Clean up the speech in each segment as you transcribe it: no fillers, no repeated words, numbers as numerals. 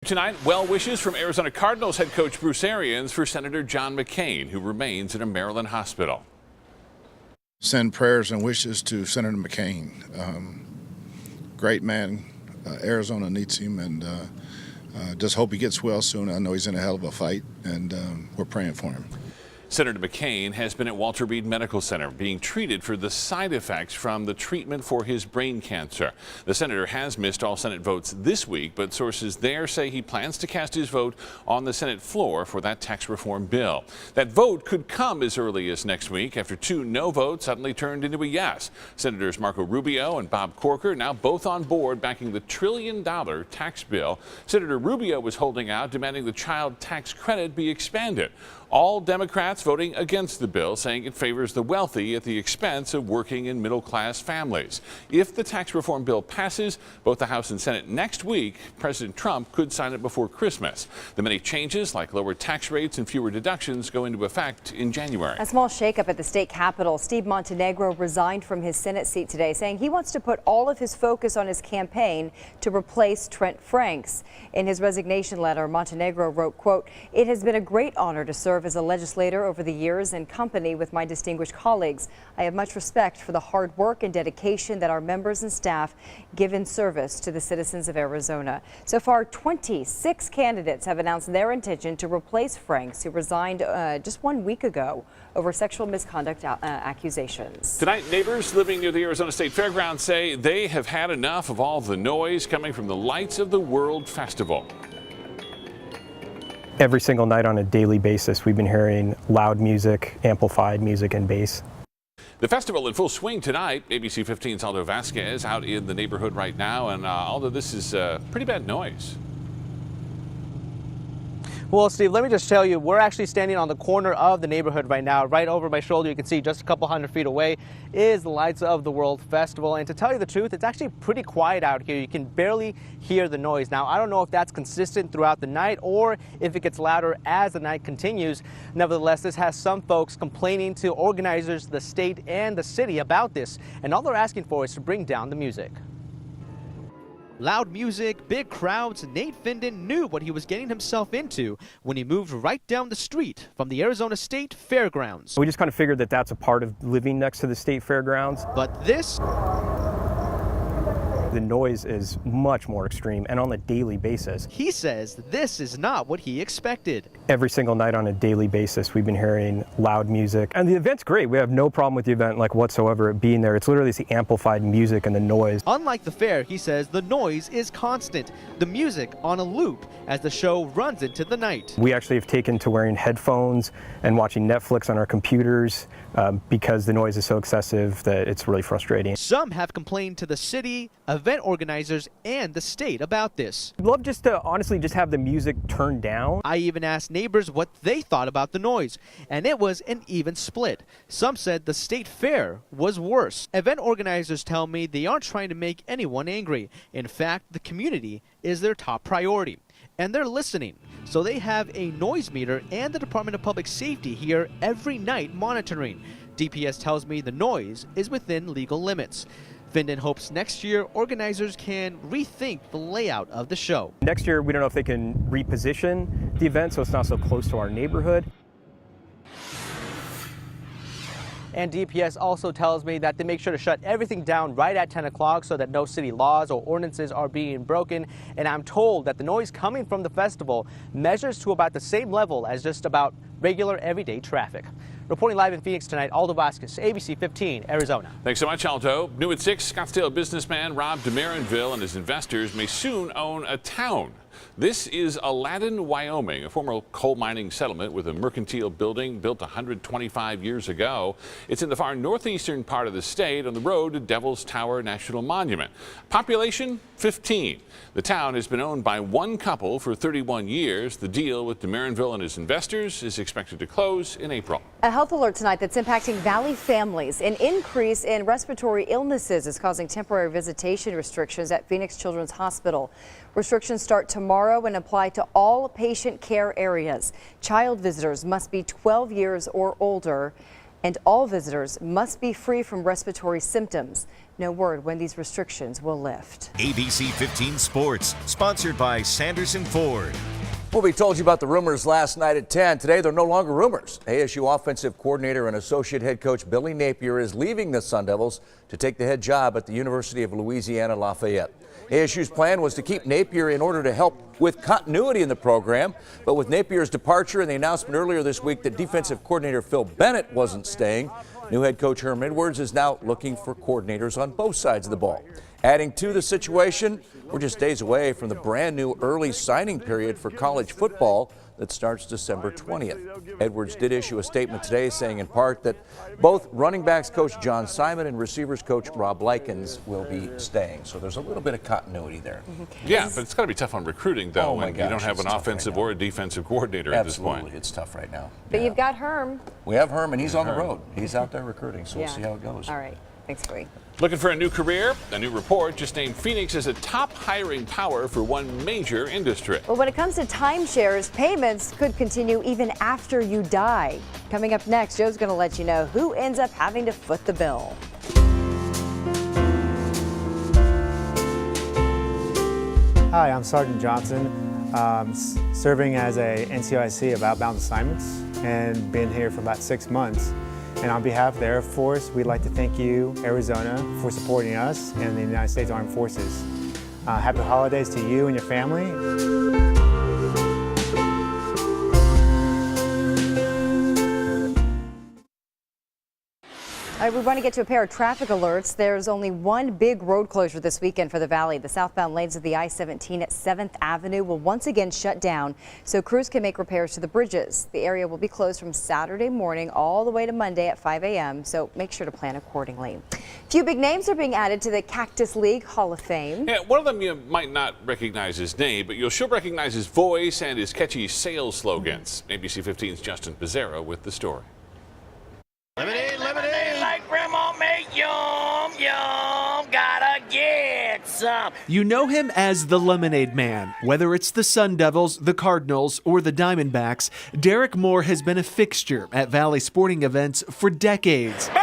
Tonight, well wishes from Arizona Cardinals head coach Bruce Arians for Senator John McCain, who remains in a Maryland hospital. Send prayers and wishes to Senator McCain. Great man. Arizona needs him, and just hope he gets well soon. I know he's in a hell of a fight, and we're praying for him. Senator McCain has been at Walter Reed Medical Center being treated for the side effects from the treatment for his brain cancer. The senator has missed all Senate votes this week, but sources there say he plans to cast his vote on the Senate floor for that tax reform bill. That vote could come as early as next week after 2 no votes suddenly turned into a yes. Senators Marco Rubio and Bob Corker now both on board backing the $1 trillion tax bill. Senator Rubio was holding out, demanding the child tax credit be expanded. All Democrats voting against the bill, saying it favors the wealthy at the expense of working and middle-class families. If the tax reform bill passes both the House and Senate next week, President Trump could sign it before Christmas. The many changes, like lower tax rates and fewer deductions, go into effect in January. A small shakeup at the state capitol. Steve Montenegro resigned from his Senate seat today, saying he wants to put all of his focus on his campaign to replace Trent Franks. In his resignation letter, Montenegro wrote, quote, "It has been a great honor to serve as a legislator over the years in company with my distinguished colleagues. I have much respect for the hard work and dedication that our members and staff give in service to the citizens of Arizona." So far, 26 candidates have announced their intention to replace Franks, who resigned just 1 week ago over sexual misconduct accusations. Tonight, neighbors living near the Arizona State Fairgrounds say they have had enough of all the noise coming from the Lights of the World Festival. Every single night on a daily basis, we've been hearing loud music, amplified music, and bass. The festival in full swing tonight. ABC 15's Aldo Vasquez out in the neighborhood right now, and Aldo, this is pretty bad noise. Well, Steve, let me just tell you, we're actually standing on the corner of the neighborhood right now. Right over my shoulder, you can see just a couple hundred feet away is the Lights of the World Festival. And to tell you the truth, it's actually pretty quiet out here. You can barely hear the noise. Now, I don't know if that's consistent throughout the night or if it gets louder as the night continues. Nevertheless, this has some folks complaining to organizers, the state and the city about this. And all they're asking for is to bring down the music. Loud music, big crowds, Nate Finden knew what he was getting himself into when he moved right down the street from the Arizona State Fairgrounds. We just kind of figured that that's a part of living next to the state fairgrounds. But this... the noise is much more extreme and on a daily basis. He says this is not what he expected. Every single night on a daily basis, we've been hearing loud music. And the event's great. We have no problem with the event like whatsoever it being there. It's literally the amplified music and the noise. Unlike the fair, he says the noise is constant. The music on a loop as the show runs into the night. We actually have taken to wearing headphones and watching Netflix on our computers because the noise is so excessive that it's really frustrating. Some have complained to the city, event organizers, and the state about this. I'd love just to honestly just have the music turned down. I even asked neighbors what they thought about the noise, and it was an even split. Some said the state fair was worse. Event organizers tell me they aren't trying to make anyone angry. In fact, the community is their top priority. And they're listening. So they have a noise meter and the Department of Public Safety here every night monitoring. DPS tells me the noise is within legal limits. Finden hopes next year organizers can rethink the layout of the show. Next year, we don't know if they can reposition the event so it's not so close to our neighborhood. And DPS also tells me that they make sure to shut everything down right at 10 o'clock so that no city laws or ordinances are being broken. And I'm told that the noise coming from the festival measures to about the same level as just about regular everyday traffic. Reporting live in Phoenix tonight, Aldo Vasquez, ABC 15, Arizona. Thanks so much, Aldo. New at 6, Scottsdale businessman Rob DeMarinville and his investors may soon own a town. This is Aladdin, Wyoming, a former coal mining settlement with a mercantile building built 125 years ago. It's in the far northeastern part of the state on the road to Devil's Tower National Monument. Population 15. The town has been owned by one couple for 31 years. The deal with DeMarinville and his investors is expected to close in April. A health alert tonight that's impacting Valley families. An increase in respiratory illnesses is causing temporary visitation restrictions at Phoenix Children's Hospital. Restrictions start tomorrow and apply to all patient care areas. Child visitors must be 12 years or older, and all visitors must be free from respiratory symptoms. No word when these restrictions will lift. ABC 15 Sports, sponsored by Sanderson Ford. Well, we told you about the rumors last night at 10. Today, they're no longer rumors. ASU offensive coordinator and associate head coach Billy Napier is leaving the Sun Devils to take the head job at the University of Louisiana Lafayette. ASU's plan was to keep Napier in order to help with continuity in the program. But with Napier's departure and the announcement earlier this week that defensive coordinator Phil Bennett wasn't staying, new head coach Herm Edwards is now looking for coordinators on both sides of the ball. Adding to the situation, we're just days away from the brand new early signing period for college football that starts December 20th. Edwards did issue a statement today saying in part that both running backs coach John Simon and receivers coach Rob Likens will be staying. So there's a little bit of continuity there. Yeah, but it's got to be tough on recruiting, though, when you don't have an offensive or a defensive coordinator at this point. Absolutely, it's tough right now. But you've got Herm. We have Herm, and he's on the road. He's out there recruiting, so we'll see how it goes. All right. Thanks, Corey. Looking for a new career? A new report just named Phoenix as a top hiring power for one major industry. Well, when it comes to timeshares, payments could continue even after you die. Coming up next, Joe's going to let you know who ends up having to foot the bill. Hi, I'm Sergeant Johnson, serving as a NCOIC of outbound assignments and been here for about 6 months. And on behalf of the Air Force, we'd like to thank you, Arizona, for supporting us and the United States Armed Forces. Happy holidays to you and your family. All right, we want to get to a pair of traffic alerts. There's only one big road closure this weekend for the Valley. The southbound lanes of the I-17 at 7th Avenue will once again shut down so crews can make repairs to the bridges. The area will be closed from Saturday morning all the way to Monday at 5 a.m., so make sure to plan accordingly. Few big names are being added to the Cactus League Hall of Fame. Yeah, one of them you might not recognize his name, but you'll sure recognize his voice and his catchy sales slogans. ABC 15's Justin Pizzera with the story. Lemonade, lemonade, like Grandma made, yum, yum, gotta get some. You know him as the Lemonade Man. Whether it's the Sun Devils, the Cardinals, or the Diamondbacks, Derek Moore has been a fixture at Valley sporting events for decades. Baby!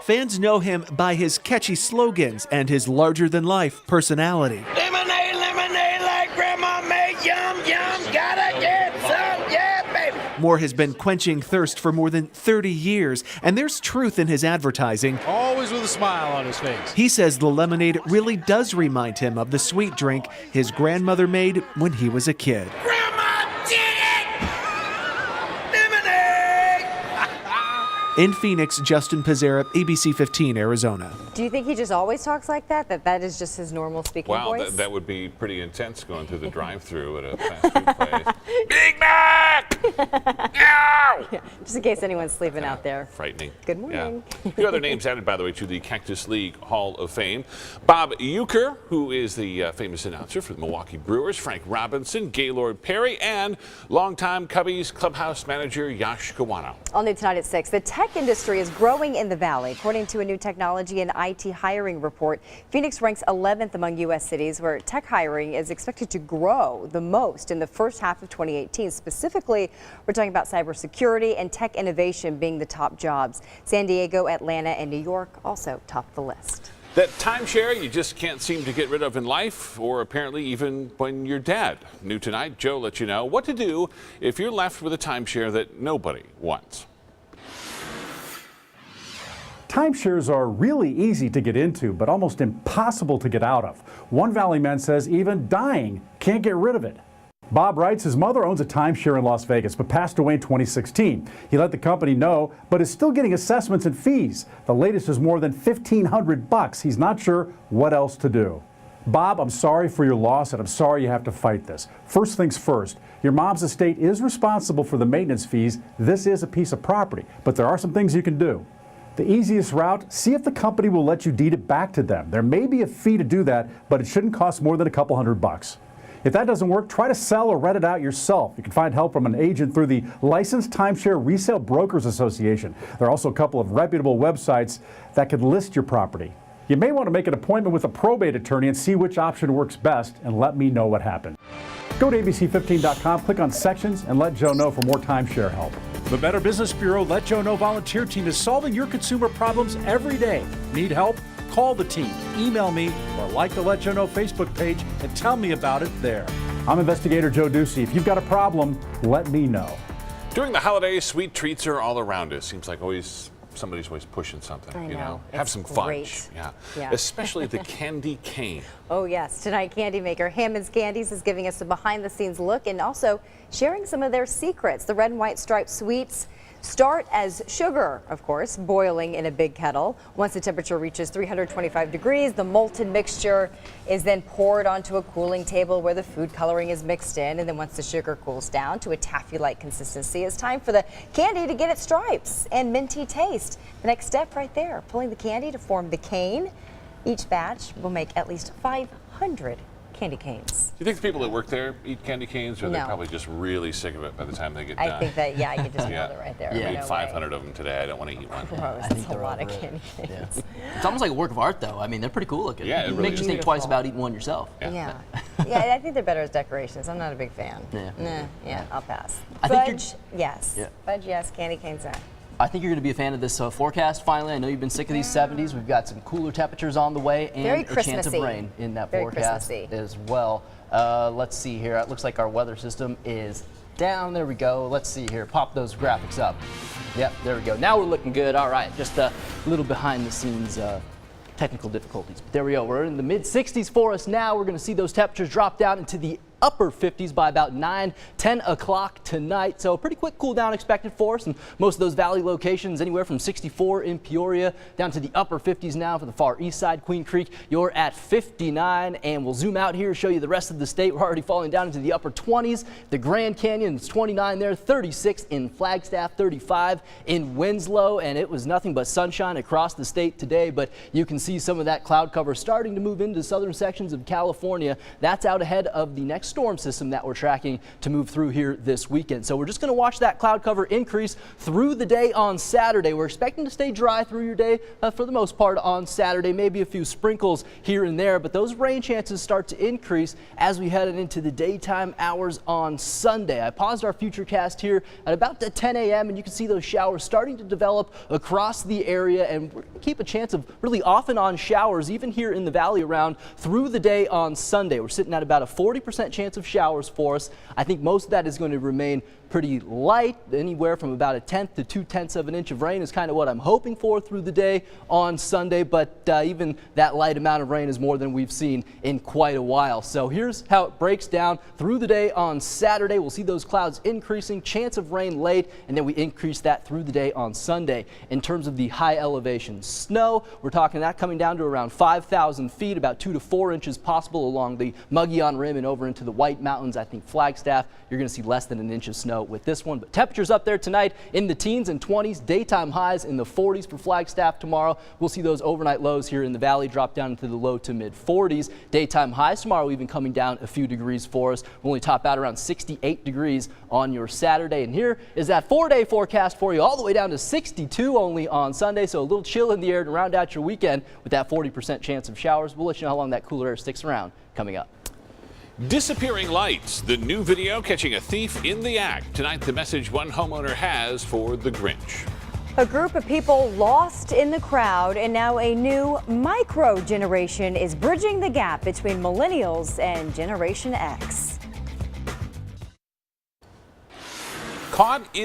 Fans know him by his catchy slogans and his larger-than-life personality. Lemonade, lemonade, like Grandma made, yum, yum, gotta get some, yeah, baby. Moore has been quenching thirst for more than 30 years, and there's truth in his advertising. Always with a smile on his face. He says the lemonade really does remind him of the sweet drink his grandmother made when he was a kid. Grandma did it! Lemonade! In Phoenix, Justin Pizzera, ABC 15, Arizona. Do you think he just always talks like that? That is just his normal speaking Wow, voice? that would be pretty intense going through the drive-thru at a fast food place. Big Mac! Ow! Yeah, just in case anyone's sleeping out there. Frightening. Good morning. Yeah. A few other names added, by the way, to the Cactus League Hall of Fame. Bob Uecker, who is the famous announcer for the Milwaukee Brewers, Frank Robinson, Gaylord Perry, and longtime Cubbies clubhouse manager Yash Kawano. All new tonight at 6. The tech industry is growing in the Valley. According to a new technology and IT hiring report, Phoenix ranks 11th among U.S. cities where tech hiring is expected to grow the most in the first half of 2018. Specifically, we're talking about cybersecurity and tech innovation being the top jobs. San Diego, Atlanta, and New York also top the list. That timeshare you just can't seem to get rid of in life, or apparently even when you're dead. New tonight, Joe lets you know what to do if you're left with a timeshare that nobody wants. Timeshares are really easy to get into, but almost impossible to get out of. One Valley man says even dying can't get rid of it. Bob writes his mother owns a timeshare in Las Vegas, but passed away in 2016. He let the company know, but is still getting assessments and fees. The latest is more than $1,500. He's not sure what else to do. Bob, I'm sorry for your loss, and I'm sorry you have to fight this. First things first, your mom's estate is responsible for the maintenance fees. This is a piece of property, but there are some things you can do. The easiest route, see if the company will let you deed it back to them. There may be a fee to do that, but it shouldn't cost more than a couple $100. If that doesn't work, try to sell or rent it out yourself. You can find help from an agent through the Licensed Timeshare Resale Brokers Association. There are also a couple of reputable websites that could list your property. You may want to make an appointment with a probate attorney and see which option works best, and let me know what happened. Go to abc15.com, click on sections, and let Joe know for more timeshare help. The Better Business Bureau Let Joe Know volunteer team is solving your consumer problems every day. Need help? Call the team, email me, or like the Let Joe Know Facebook page and tell me about it there. I'm Investigator Joe Ducey. If you've got a problem, let me know. During the holidays, sweet treats are all around us. Seems like somebody's always pushing something. I know. Have It's some great. fun. Yeah. Especially the candy cane. Oh yes, tonight Candy Maker Hammond's Candies is giving us a behind-the-scenes look and also sharing some of their secrets. The red and white striped sweets start as sugar, of course, boiling in a big kettle. Once the temperature reaches 325 degrees, the molten mixture is then poured onto a cooling table where the food coloring is mixed in. And then once the sugar cools down to a taffy-like consistency, it's time for the candy to get its stripes and minty taste. The next step right there, pulling the candy to form the cane. Each batch will make at least 500 candy canes. Do you think the people that work there eat candy canes, or they're No. probably just really sick of it by the time they get done? I think that, yeah, you just nailed it right there. I No ate 500 of them today. I don't want to eat one. Gross. That's a lot of candy canes. It's almost like a work of art, though. I mean, they're pretty cool looking. Yeah, it really makes you is. think twice about eating one yourself. Yeah. Yeah, I think they're better as decorations. I'm not a big fan. Yeah. Nah, yeah, I'll pass. I think Fudge, yes. Yeah. Fudge, yes. Candy canes, no. I think you're going to be a fan of this forecast finally. I know you've been sick of these 70s. We've got some cooler temperatures on the way and Very a chance of Christmassy. rain in that Very forecast Christmassy. as well. Let's see here. It looks like our weather system is down. There we go. Let's see here. Pop those graphics up. Yep, there we go. Now we're looking good. All right, just a little behind the scenes technical difficulties. But there we go. We're in the mid 60s for us now. We're going to see those temperatures drop down into the upper 50s by about 10 o'clock tonight. So a pretty quick cool down expected for us. And most of those valley locations anywhere from 64 in Peoria down to the upper 50s now for the far east side. Queen Creek, you're at 59. And we'll zoom out here, show you the rest of the state. We're already falling down into the upper 20s. The Grand Canyon is 29 there, 36 in Flagstaff, 35 in Winslow. And it was nothing but sunshine across the state today. But you can see some of that cloud cover starting to move into southern sections of California. That's out ahead of the next storm system that we're tracking to move through here this weekend. So we're just going to watch that cloud cover increase through the day on Saturday. We're expecting to stay dry through your day for the most part on Saturday, maybe a few sprinkles here and there, but those rain chances start to increase as we head into the daytime hours on Sunday. I paused our futurecast here at about 10 a.m. and you can see those showers starting to develop across the area, and we're going to keep a chance of really off and on showers even here in the valley around through the day on Sunday. We're sitting at about a 40% chance of showers for us. I think most of that is going to remain pretty light, anywhere from about 1/10 to 2/10 of an inch of rain is kind of what I'm hoping for through the day on Sunday, but even that light amount of rain is more than we've seen in quite a while. So here's how it breaks down through the day on Saturday. We'll see those clouds increasing, chance of rain late, and then we increase that through the day on Sunday. In terms of the high elevation snow, we're talking that coming down to around 5,000 feet, about 2 to 4 inches possible along the Mogollon Rim and over into the White Mountains. I think Flagstaff, you're going to see less than an inch of snow with this one, but temperatures up there tonight in the teens and 20s, daytime highs in the 40s for Flagstaff tomorrow. We'll see those overnight lows here in the valley drop down into the low to mid 40s. Daytime highs tomorrow even coming down a few degrees for us. We'll only top out around 68 degrees on your Saturday. And here is that 4-day forecast for you, all the way down to 62 only on Sunday. So a little chill in the air to round out your weekend with that 40% chance of showers. We'll let you know how long that cooler air sticks around coming up. Disappearing lights, the new video catching a thief in the act. Tonight, the message one homeowner has for the Grinch. A group of people lost in the crowd, and now a new micro generation is bridging the gap between millennials and Generation X. Caught in